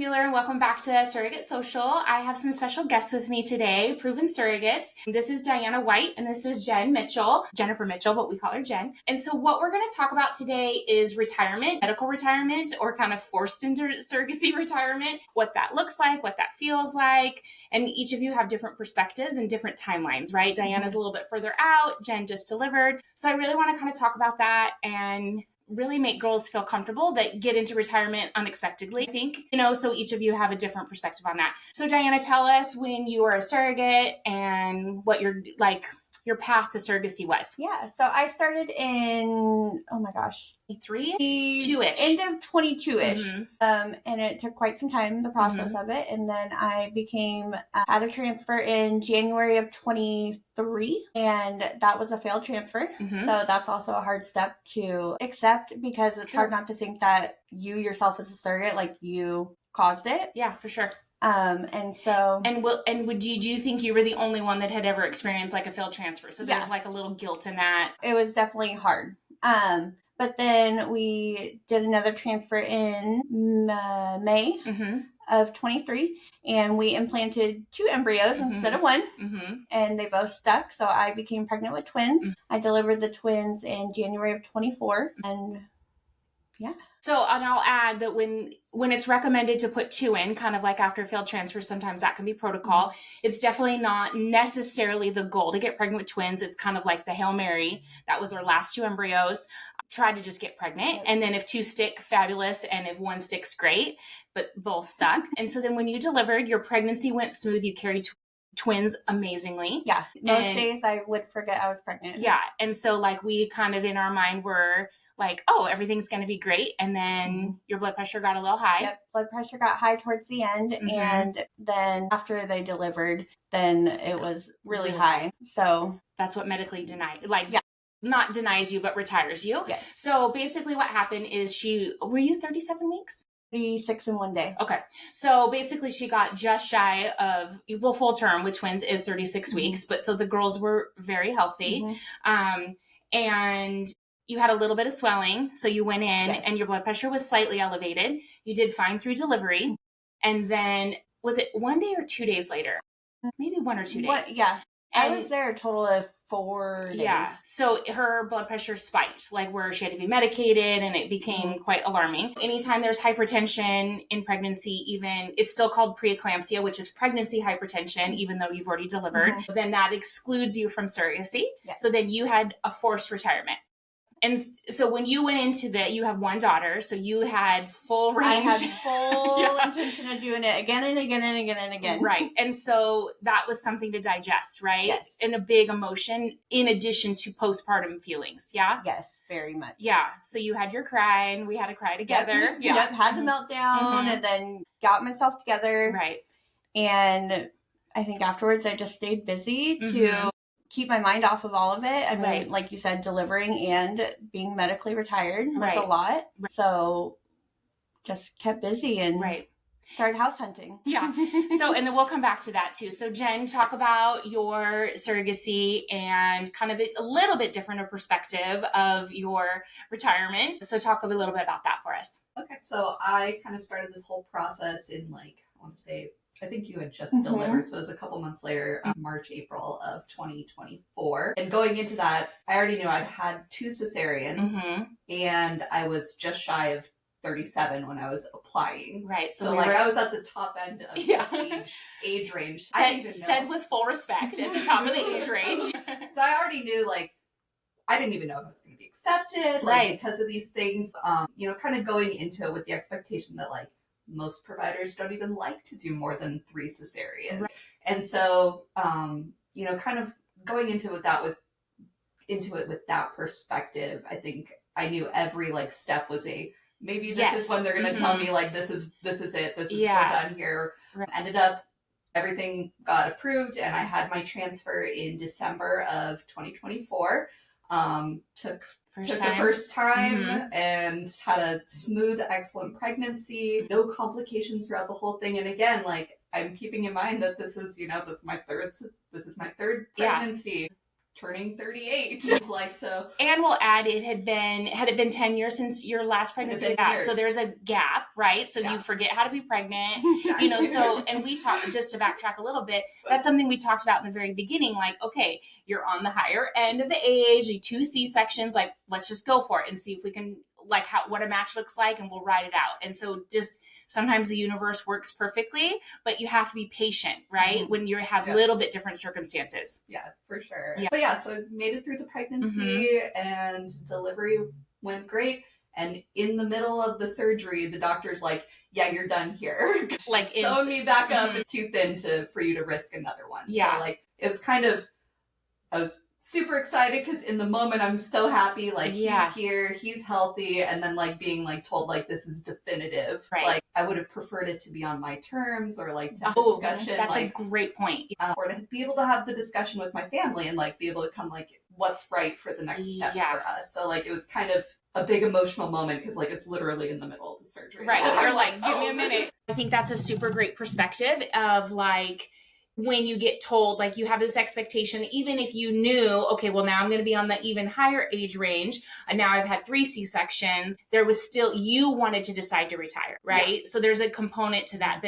Buehler, and welcome back to Surrogate Social. I have some special guests with me today, proven surrogates. This is Diana White, and this is Jennifer Mitchell, but we call her Jen. And so what we're going to talk about today is retirement, medical retirement, or kind of forced into surrogacy retirement, what that looks like, what that feels like. And each of you have different perspectives and different timelines, right? Diana's a little bit further out, Jen just delivered. So I really want to kind of talk about that and really make girls feel comfortable that get into retirement unexpectedly, I think, so each of you have a different perspective on that. So Diana, tell us when you were a surrogate and what your path to surrogacy was. Yeah, so I started in, 22-ish. End of 22-ish. Mm-hmm. And it took quite some time, the process of it. And then I had a transfer in January of 23, and that was a failed transfer. So that's also a hard step to accept, because it's hard not to think that you yourself as a surrogate, like, you caused it. Yeah, for sure. Do you think you were the only one that had ever experienced like a failed transfer? So there's like a little guilt in that. It was definitely hard. But then we did another transfer in May of 23, and we implanted 2 embryos instead of 1, and they both stuck. So I became pregnant with twins. I delivered the twins in January of 24, and yeah. So, and I'll add that when it's recommended to put 2 in, kind of like after failed transfers, sometimes that can be protocol. It's definitely not necessarily the goal to get pregnant with twins. It's kind of like the Hail Mary. That was our last 2 embryos. Try to just get pregnant. And then if 2 stick, fabulous. And if 1 sticks, great. But both stuck. And so then when you delivered, your pregnancy went smooth. You carried twins amazingly. Yeah. Most days I would forget I was pregnant. Yeah. And so like we kind of in our mind were like, oh, everything's going to be great. And then your blood pressure got a little high. Yep. Blood pressure got high towards the end. And then after they delivered, then it was really high. So that's what medically not denies you, but retires you. Yes. So basically what happened is were you 37 weeks? 36 in 1 day. Okay. So basically she got just shy of, full term with twins is 36 weeks. But so the girls were very healthy. And you had a little bit of swelling. So you went in and your blood pressure was slightly elevated. You did fine through delivery. And then was it 1 day or 2 days later? Maybe 1 or 2 days. Yeah. I was there a total of 4 days. Yeah. So her blood pressure spiked, like where she had to be medicated, and it became quite alarming. Anytime there's hypertension in pregnancy, even it's still called preeclampsia, which is pregnancy hypertension, even though you've already delivered, then that excludes you from surrogacy. Yes. So then you had a forced retirement. And so when you went into you have 1 daughter, so you had full range. I had full intention of doing it again and again and again and again. Right. And so that was something to digest, right? Yes. And a big emotion in addition to postpartum feelings. Yeah? Yes, very much. Yeah. So you had your cry and we had to cry together. Yep. Yep. Had the meltdown and then got myself together. Right. And I think afterwards I just stayed busy to keep my mind off of all of it. I mean, like you said, delivering and being medically retired was a lot. Right. So just kept busy and started house hunting. Yeah. So, and then we'll come back to that too. So Jen, talk about your surrogacy and kind of a little bit different a perspective of your retirement. So talk a little bit about that for us. Okay. So I kind of started this whole process in I think you had just delivered. So it was a couple months later, March, April of 2024. And going into that, I already knew I'd had 2 cesareans and I was just shy of 37 when I was applying. Right. So I was at the top end of the age range. Said with full respect at the top of the age range. So I already knew, I didn't even know if I was going to be accepted, because of these things, kind of going into it with the expectation that, most providers don't even like to do more than 3 cesareans. Right. And so, kind of going into it with that perspective, I think I knew every every step was maybe this is when they're going to tell me this is it. This is we're done here. Right. Ended up, everything got approved and I had my transfer in December of 2024. Took the first time and had a smooth, excellent pregnancy, no complications throughout the whole thing. And again, I'm keeping in mind that this is my third pregnancy. turning 38. It's like, so. And we'll add, had it been 10 years since your last pregnancy? Yeah. So there's a gap, right? So you forget how to be pregnant, so, and we talked, just to backtrack a little bit, that's something we talked about in the very beginning. Like, okay, you're on the higher end of the age, 2 C-sections, like, let's just go for it and see if we can, like, what a match looks like, and we'll ride it out. And so just sometimes the universe works perfectly, but you have to be patient, right? When you have little bit different circumstances. Yeah, for sure. Yeah. But so I made it through the pregnancy and delivery went great. And in the middle of the surgery, the doctor's like, yeah, you're done here. Like, sew me back up. It's too thin for you to risk another one. Yeah. So, like, it was kind of, I was super excited because in the moment I'm so happy, like, he's here, he's healthy, and then, like, being, like, told, like, this is definitive. Right. Like, I would have preferred it to be on my terms, or, like, to have discussion. That's like, a great point. Or to be able to have the discussion with my family and, like, be able to come, like, what's right for the next steps for us. So, like, it was kind of a big emotional moment because, like, it's literally in the middle of the surgery. Right. You're like, give me a minute. I think that's a super great perspective of, like, when you get told, like, you have this expectation, even if you knew, okay, well, now I'm going to be on the even higher age range, and now I've had 3 C-sections, there was still, you wanted to decide to retire, right? Yeah. So there's a component to that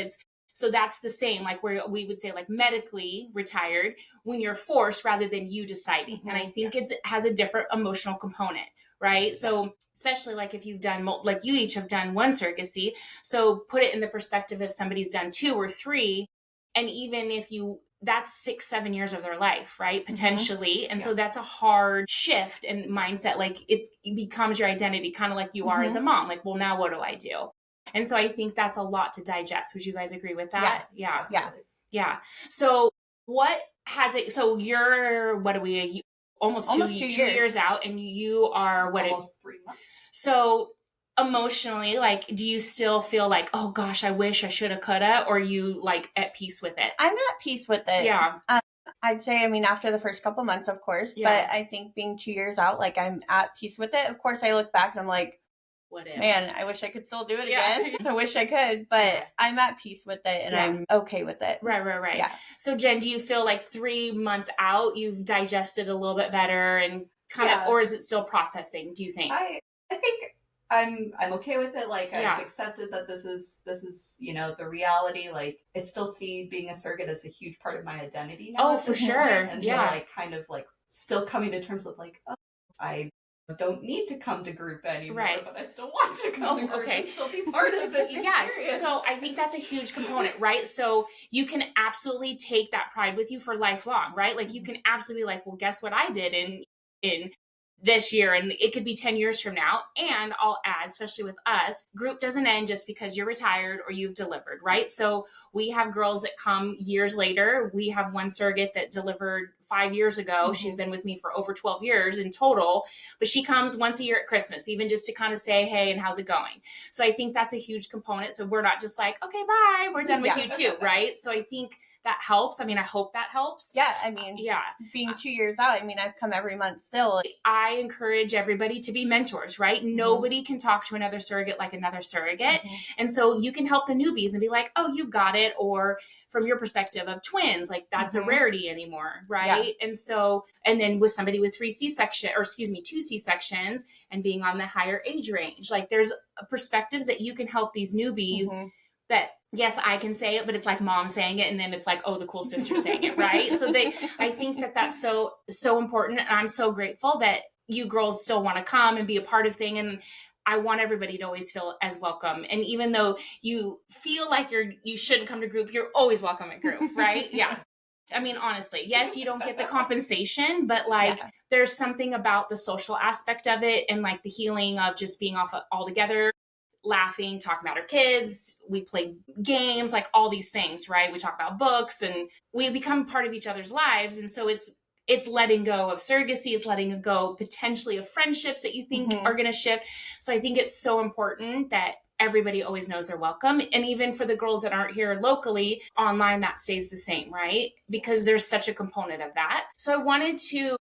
so that's the same, like, where we would say, like, medically retired, when you're forced rather than you deciding. And I think it has a different emotional component. Right. So especially, like, if you've done, like, you each have done 1 surrogacy. So put it in the perspective if somebody's done 2 or 3, and even if that's 6-7 years of their life, right? Potentially. And so that's a hard shift in mindset. Like, it becomes your identity, kind of like you are as a mom. Like, well, now what do I do? And so I think that's a lot to digest. Would you guys agree with that? Yeah. So what has it, so you're, what are we, almost 2 years out, and you are almost 3 months. So emotionally, like, do you still feel like, oh gosh, I wish I shoulda, coulda, or are you, like, at peace with it? I'm at peace with it. Yeah. I'd say, I mean, after the first couple months, of course, but I think being 2 years out, like, I'm at peace with it. Of course, I look back and I'm like, what if? Man, I wish I could still do it again. I wish I could, but I'm at peace with it, and I'm okay with it. Right. Yeah. So, Jen, do you feel like 3 months out, you've digested a little bit better and kind of, or is it still processing, do you think? I think I'm okay with it. Like, I've accepted that this is, the reality. Like, I still see being a surrogate as a huge part of my identity now. Oh, for sure. And so, like, kind of, like, still coming to terms with, like, oh, I don't need to come to group anymore, but I still want to come to group and still be part of this experience. So I think that's a huge component, right? So you can absolutely take that pride with you for lifelong, right? Like, you can absolutely be like, well, guess what I did in this year, and it could be 10 years from now. And I'll add, especially with us, group doesn't end just because you're retired or you've delivered, right? So we have girls that come years later. We have 1 surrogate that delivered 5 years ago. She's been with me for over 12 years in total, but she comes once a year at Christmas, even just to kind of say, hey, and how's it going? So I think that's a huge component. So we're not just like, okay, bye, we're done with you too, right? So I think that helps. I mean, I hope that helps. Yeah, I mean, being 2 years out, I mean, I've come every month still. I encourage everybody to be mentors, right? Nobody can talk to another surrogate like another surrogate. And so you can help the newbies and be like, oh, you got it. Or from your perspective of twins, like, that's a rarity anymore, right? And so, and then with somebody with 2 C-sections and being on the higher age range, like, there's perspectives that you can help these newbies that, yes, I can say it, but it's like mom saying it, and then it's like, oh, the cool sister saying it, right? So I think that that's so important, and I'm so grateful that you girls still want to come and be a part of thing, and I want everybody to always feel as welcome. And even though you feel like you shouldn't come to group, you're always welcome at group, right? Yeah. I mean, honestly, yes, you don't get the compensation, but, like, there's something about the social aspect of it, and, like, the healing of just being off all together, laughing, talking about our kids. We play games, like, all these things, right? We talk about books, and we become part of each other's lives. And so it's letting go of surrogacy. It's letting go potentially of friendships that you think are going to shift. So I think it's so important that everybody always knows they're welcome. And even for the girls that aren't here locally, online, that stays the same, right? Because there's such a component of that. So I wanted to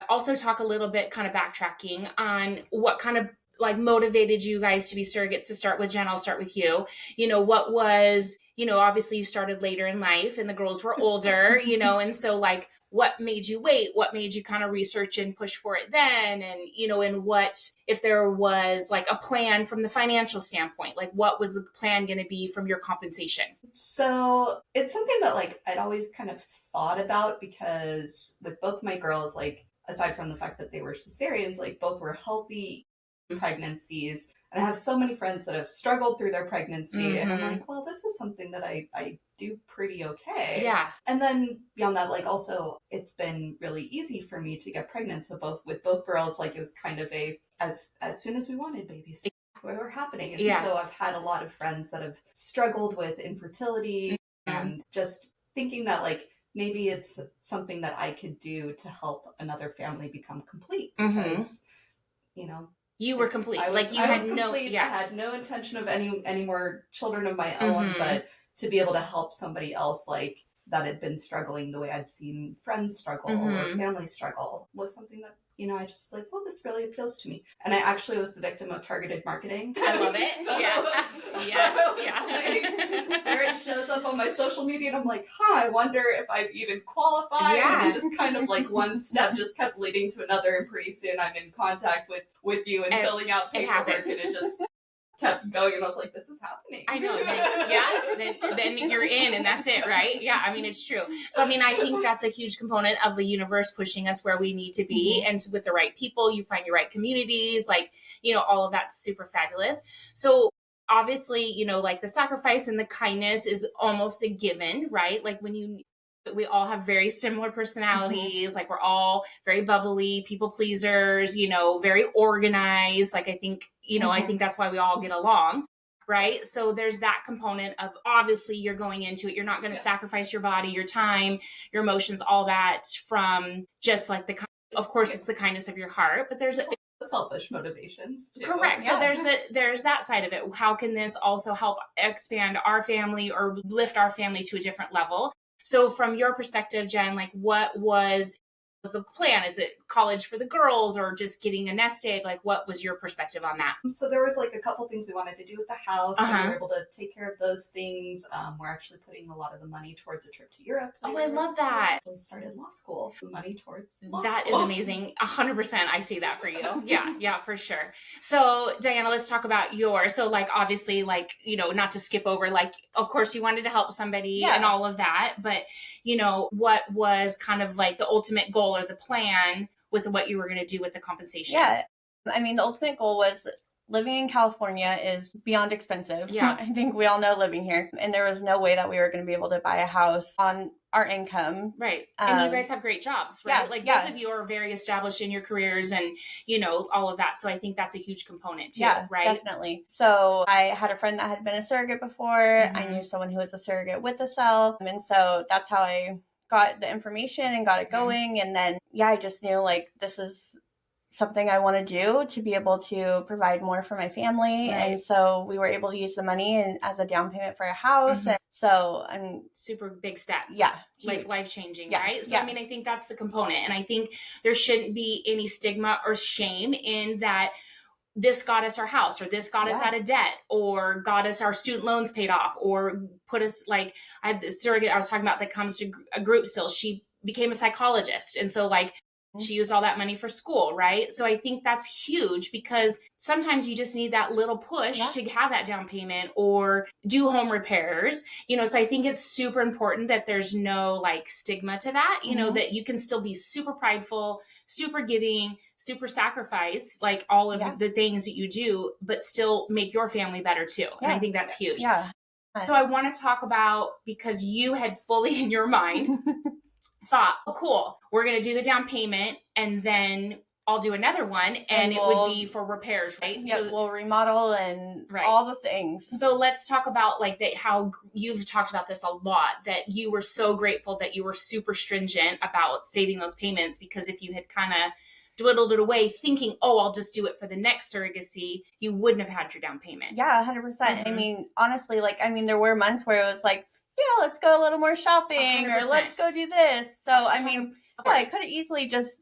also talk a little bit, kind of backtracking on what kind of like motivated you guys to be surrogates? To start with Jen, I'll start with you. What was, obviously you started later in life and the girls were older, and so like, what made you wait? What made you kind of research and push for it then? And, and what, if there was like a plan from the financial standpoint, like what was the plan going to be from your compensation? So it's something that like I'd always kind of thought about, because with both my girls, like aside from the fact that they were cesareans, like both were healthy pregnancies. And I have so many friends that have struggled through their pregnancy. And I'm like, well, this is something that I do pretty okay. Yeah. And then beyond that, like also it's been really easy for me to get pregnant. So with both girls, like it was kind of as soon as we wanted babies, they were happening. And so I've had a lot of friends that have struggled with infertility and just thinking that like maybe it's something that I could do to help another family become complete, because you were complete. I had no intention of any more children of my own, but to be able to help somebody else like that had been struggling the way I'd seen friends struggle or family struggle was something that, I just was like, well, this really appeals to me. And I actually was the victim of targeted marketing. I love it. So, like, there it shows up on my social media and I'm like, I wonder if I even qualify. Yeah. And it just kind of like one step just kept leading to another, and pretty soon I'm in contact with you and filling out paperwork, and it just kept going, and I was like, this is happening. I know. Then you're in, and that's it, right? Yeah, I mean, it's true. So, I mean, I think that's a huge component of the universe pushing us where we need to be, and with the right people, you find your right communities, like, all of that's super fabulous. So obviously, like the sacrifice and the kindness is almost a given, right? Like we all have very similar personalities. Like we're all very bubbly, people pleasers, very organized. Like I think, I think that's why we all get along. Right. So there's that component of obviously you're going into it. You're not going to sacrifice your body, your time, your emotions, all that from just like of course it's the kindness of your heart, but there's selfish motivations too. Correct. So there's that side of it. How can this also help expand our family or lift our family to a different level? So from your perspective, Jen, like what was the plan? Is it college for the girls or just getting a nest egg? Like what was your perspective on that? So there was like a couple things we wanted to do with the house. And we were able to take care of those things. We're actually putting a lot of the money towards a trip to Europe. Oh, I love that. So we started law school. Money towards law that school. Is amazing. 100%. I see that for you. Yeah, for sure. So Diana, let's talk about yours. So like, obviously like, not to skip over, like, of course you wanted to help somebody and all of that, but what was kind of like the ultimate goal or the plan with what you were going to do with the compensation? Yeah. I mean, the ultimate goal was living in California is beyond expensive. Yeah. I think we all know living here. And there was no way that we were going to be able to buy a house on our income. Right. And you guys have great jobs, right? Yeah, both of you are very established in your careers and, all of that. So I think that's a huge component too, right? Definitely. So I had a friend that had been a surrogate before. I knew someone who was a surrogate with a cell. And so that's how I got the information and got it going. And then, I just knew like this is something I want to do to be able to provide more for my family. Right. And so we were able to use the money as a down payment for a house. And so I'm super big step. Yeah. Like huge. Life-changing, right? So I mean, I think that's the component. And I think there shouldn't be any stigma or shame in that this got us our house, or this got us out of debt, or got us our student loans paid off, or put us like, I had this surrogate I was talking about that comes to a group still. She became a psychologist. And so like, she used all that money for school, right? So I think that's huge because sometimes you just need that little push to have that down payment or do home repairs, so I think it's super important that there's no like stigma to that, that you can still be super prideful, super giving, super sacrifice, like all of the things that you do, but still make your family better too. And I think that's huge. Yeah. So I want to talk about, because you had fully in your mind thought, oh, cool, we're going to do the down payment and then I'll do another one and it would be for repairs, right? Yeah, so we'll remodel and all the things. So let's talk about like how you've talked about this a lot, that you were so grateful that you were super stringent about saving those payments, because if you had kind of dwindled it away thinking, oh, I'll just do it for the next surrogacy, you wouldn't have had your down payment. Yeah, 100%. I mean, honestly, there were months where it was like, yeah, let's go a little more shopping 100%. or let's go do this. So, I mean, I could have easily just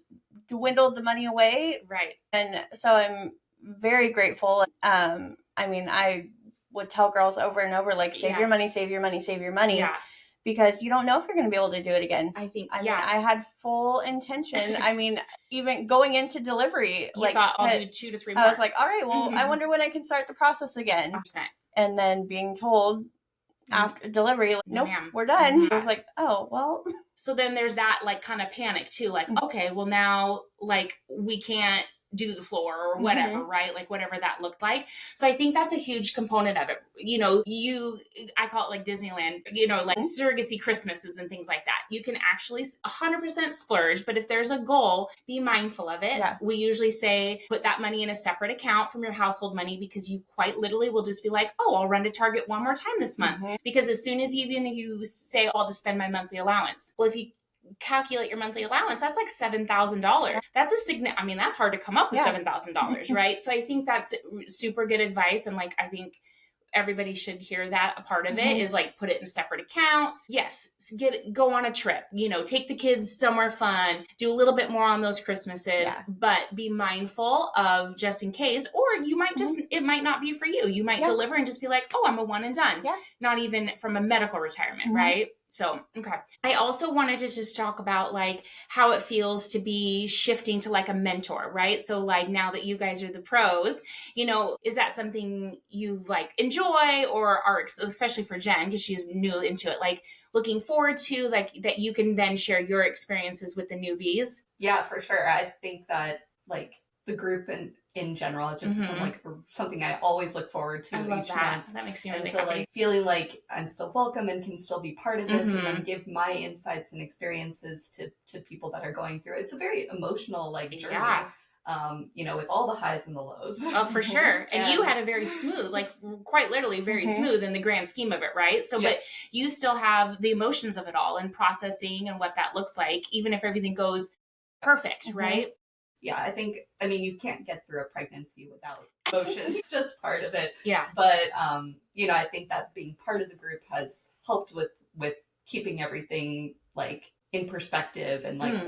dwindled the money away. Right. And so I'm very grateful. I mean, I would tell girls over and over, like, save your money, save your money, save your money. Yeah. Because you don't know if you're going to be able to do it again. I think, I mean, I had full intention. I mean, even going into delivery, you thought I'll do 2 to 3 more. I was like, all right, well, I wonder when I can start the process again. 100%. And then being told after delivery, like, nope, we're done. I was like, oh, well. So then there's that like kind of panic too, like, okay, well now like we can't do the floor or whatever, right? Like whatever that looked like. So I think that's a huge component of it. You know, I call it like Disneyland, you know, like surrogacy Christmases and things like that. You can actually 100% splurge, but if there's a goal, be mindful of it. Yeah. We usually say, put that money in a separate account from your household money, because you quite literally will just be like, oh, I'll run to Target one more time this month. Because as soon as you say, I'll just spend my monthly allowance. Well, if you calculate your monthly allowance, that's like $7,000. That's that's hard to come up with $7,000, right? So I think that's super good advice. And like, I think everybody should hear that. A part of it is like, put it in a separate account. Yes. Go on a trip, you know, take the kids somewhere fun, do a little bit more on those Christmases, but be mindful of just in case, or you might just, it might not be for you. You might deliver and just be like, oh, I'm a one and done. Yeah. Not even from a medical retirement, right? So, okay. I also wanted to just talk about like how it feels to be shifting to like a mentor, right? So like now that you guys are the pros, you know, is that something you like enjoy, or are, especially for Jen, because she's new into it, like looking forward to, like that you can then share your experiences with the newbies? Yeah, for sure. I think that like the group in general has just become like something I always look forward to each month. That makes me really happy. happy. Like feeling like I'm still welcome and can still be part of this, and then give my insights and experiences to people that are going through it. It's a very emotional like journey. You know, with all the highs and the lows. Oh, for sure. And you had a very smooth, like quite literally very smooth in the grand scheme of it, right? So, but you still have the emotions of it all and processing and what that looks like, even if everything goes perfect, right? Yeah, I mean, you can't get through a pregnancy without emotion. It's just part of it. Yeah. But, you know, I think that being part of the group has helped with keeping everything like in perspective, and like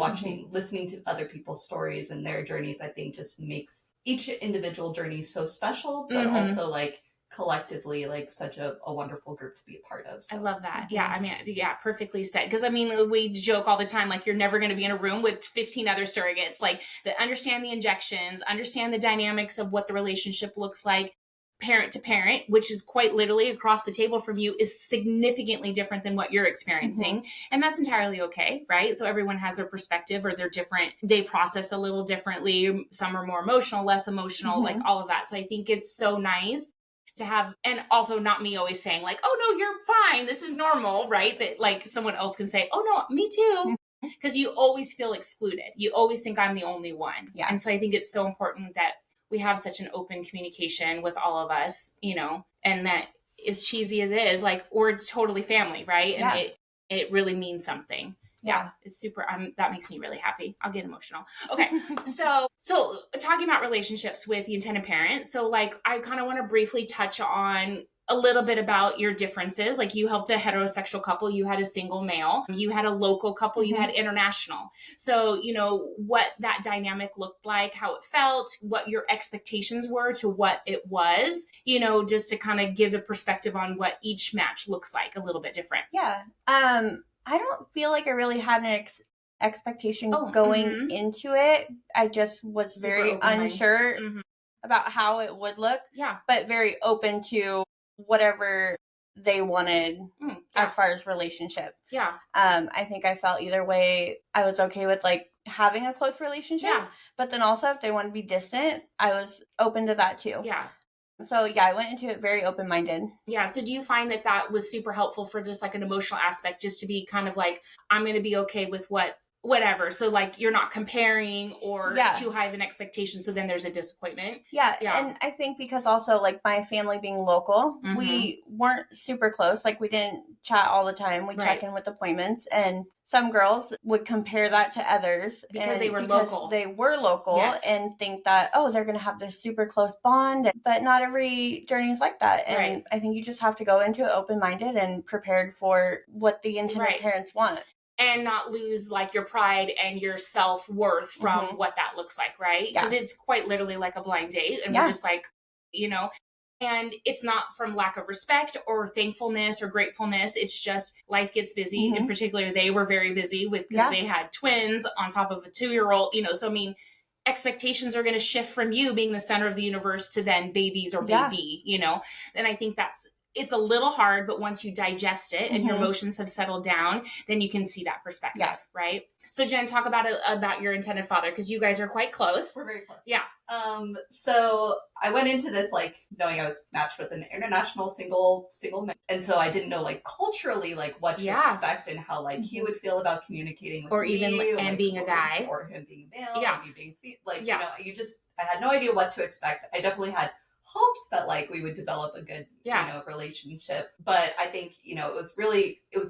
listening to other people's stories and their journeys, I think just makes each individual journey so special, but also like collectively like such a wonderful group to be a part of. So. I love that. Yeah. I mean, perfectly said. Because I mean, we joke all the time, like you're never going to be in a room with 15 other surrogates, like that understand the injections, understand the dynamics of what the relationship looks like. Parent to parent, which is quite literally across the table from you, is significantly different than what you're experiencing. And that's entirely okay, right? So everyone has their perspective, or they're different. They process a little differently. Some are more emotional, less emotional, like all of that. So I think it's so nice to have, and also not me always saying like, oh no, you're fine, this is normal, right? That like someone else can say, oh no, me too. Because you always feel excluded. You always think I'm the only one. Yeah. And so I think it's so important that we have such an open communication with all of us, you know, and that as cheesy as it is, like we're totally family, right? And it really means something. Yeah, it's super. That makes me really happy. I'll get emotional. Okay. So talking about relationships with the intended parent. So like, I kind of want to briefly touch on a little bit about your differences. Like you helped a heterosexual couple, you had a single male, you had a local couple, you had international. So, you know, what that dynamic looked like, how it felt, what your expectations were to what it was, you know, just to kind of give a perspective on what each match looks like, a little bit different. Yeah. I don't feel like I really had an expectation going into it. I just was very unsure about how it would look. Yeah. But very open to whatever they wanted as far as relationship. Yeah. I think I felt either way I was okay with like having a close relationship. Yeah. But then also if they wanted to be distant, I was open to that too. Yeah. So yeah, I went into it very open-minded. Yeah. So do you find that that was super helpful for just like an emotional aspect, just to be kind of like, I'm going to be okay with whatever. So like you're not comparing or too high of an expectation. So then there's a disappointment. Yeah. And I think because also like my family being local, we weren't super close. Like we didn't chat all the time. We check in with appointments, and some girls would compare that to others because they were local. They were local and think that, oh, they're going to have this super close bond, but not every journey is like that. And I think you just have to go into it open-minded and prepared for what the intended parents want. and not lose like your pride and your self-worth from what that looks like, right? Because it's quite literally like a blind date, and we're just like, and it's not from lack of respect or thankfulness or gratefulness. It's just life gets busy. In particular, they were very busy because they had twins on top of a 2-year-old, so I mean, expectations are going to shift from you being the center of the universe to then babies or baby, and I think it's a little hard, but once you digest it and your emotions have settled down, then you can see that perspective, right? So Jen, talk about your intended father, because you guys are quite close. We're very close. Yeah. So I went into this like knowing I was matched with an international single man, and so I didn't know like culturally like what to expect and how like he would feel about communicating with or me, even and like, being a guy, or him being a male, or me being I had no idea what to expect. I definitely had hopes that like we would develop a good relationship, but I think it was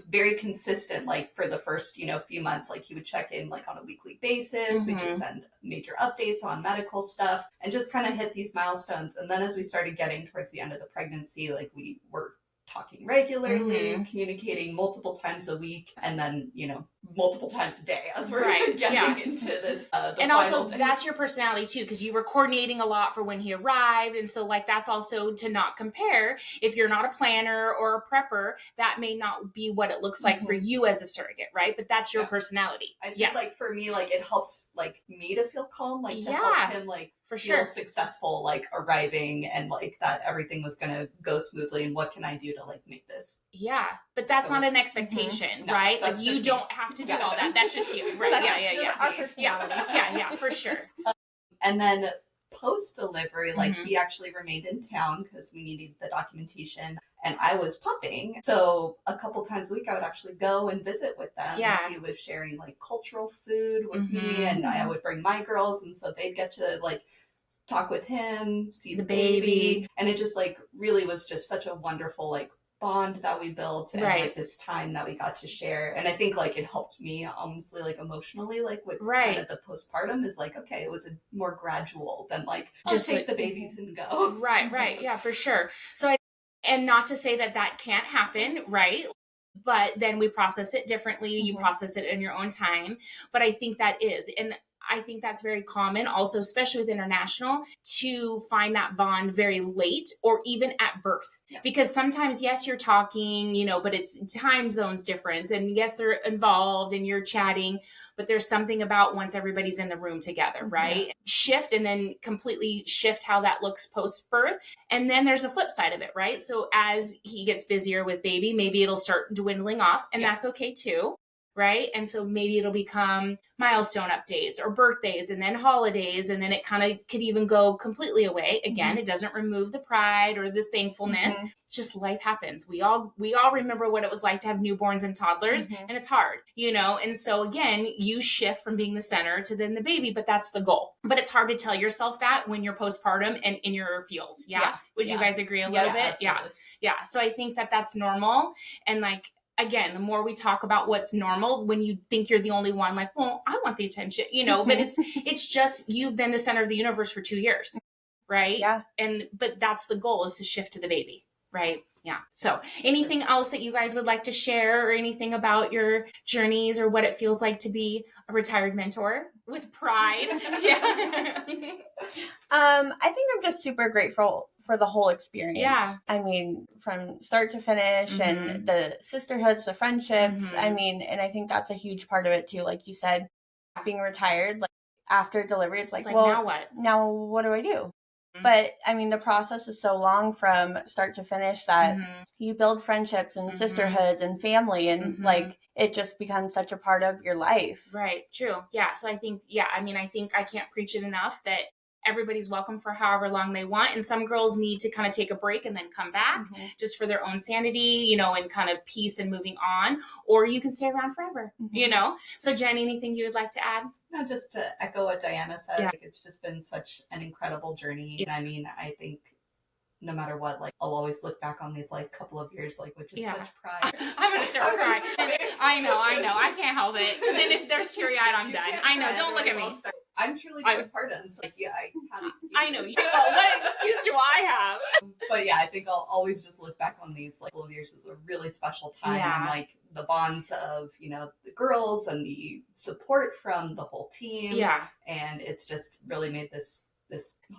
very consistent. Like for the first few months, like he would check in like on a weekly basis. We just send major updates on medical stuff and just kind of hit these milestones. And then as we started getting towards the end of the pregnancy, like we were talking regularly, communicating multiple times a week, and then multiple times a day as we're getting into this. And also days. That's your personality too, because you were coordinating a lot for when he arrived, and so like that's also to not compare. If you're not a planner or a prepper, that may not be what it looks like for you as a surrogate, right? But that's your personality. I think like for me, like it helped like me to feel calm, like to help him like for feel successful, like arriving, and like that everything was gonna go smoothly, and what can I do to like make this but that's not an expectation, right? Like you don't have to do all that. That's just you, right? For sure. And then post delivery, like he actually remained in town because we needed the documentation, and I was pumping, so a couple times a week I would actually go and visit with them. He was sharing like cultural food with me, and I would bring my girls, and so they'd get to like talk with him, see the baby, and it just like really was just such a wonderful like bond that we built, and like this time that we got to share. And I think like it helped me honestly like emotionally, like with kind of the postpartum is like, okay, it was a more gradual than like just take the babies and go. Yeah, for sure. So and not to say that can't happen, right? But then we process it differently. You process it in your own time. But I think that is, and I think that's very common also, especially with international, to find that bond very late or even at birth. Because sometimes, yes, you're talking, but it's time zones difference. And yes, they're involved and you're chatting, but there's something about once everybody's in the room together, right? Shift and then completely shift how that looks post birth. And then there's a flip side of it, right? So as he gets busier with baby, maybe it'll start dwindling off, and that's okay too. Right. And so maybe it'll become milestone updates or birthdays and then holidays. And then it kind of could even go completely away. Again, it doesn't remove the pride or the thankfulness. It's just life happens. We all remember what it was like to have newborns and toddlers, and it's hard, And so again, you shift from being the center to then the baby, but that's the goal. But it's hard to tell yourself that when you're postpartum and in your feels. Would you guys agree a little bit? Absolutely. Yeah. So I think that's normal. And like, again, the more we talk about what's normal, when you think you're the only one, like, well, I want the attention, but it's just, you've been the center of the universe for 2 years, right? But that's the goal, is to shift to the baby, right? Yeah. So anything else that you guys would like to share, or anything about your journeys or what it feels like to be a retired mentor with pride? I think I'm just super grateful for the whole experience. I mean, from start to finish, and the sisterhoods, the friendships. I mean, and I think that's a huge part of it too. Like you said, being retired, like after delivery, it's like, well, now what do I do? But I mean, the process is so long from start to finish that you build friendships and sisterhoods and family, and like it just becomes such a part of your life. Right. True. Yeah. So I think, I think I can't preach it enough that everybody's welcome for however long they want. And some girls need to kind of take a break and then come back just for their own sanity, and kind of peace and moving on, or you can stay around forever, So Jen, anything you would like to add? No, just to echo what Diana said, like, it's just been such an incredible journey. And I mean, I think no matter what, like I'll always look back on these like couple of years, like with just such pride. I'm gonna start crying. I know. I can't help it. Because then if there's teary-eyed, I'm done. I know. Don't look at me. I'm truly postpartum. So like, I have excuses. I know. What excuse do I have? But yeah, I think I'll always just look back on these like couple of years as a really special time, and like the bonds of, the girls and the support from the whole team. Yeah. And it's just really made this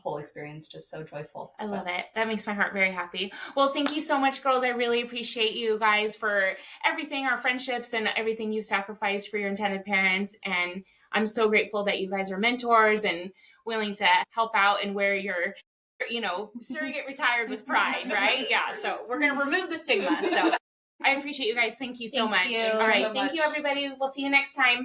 whole experience just so joyful. I love it. That makes my heart very happy. Well, thank you so much, girls. I really appreciate you guys for everything, our friendships and everything you've sacrificed for your intended parents. And I'm so grateful that you guys are mentors and willing to help out and wear your, surrogate retired with pride, right? Yeah. So we're going to remove the stigma. So I appreciate you guys. Thank you so much. You. All right. So Thank you, much. everybody. We'll see you next time.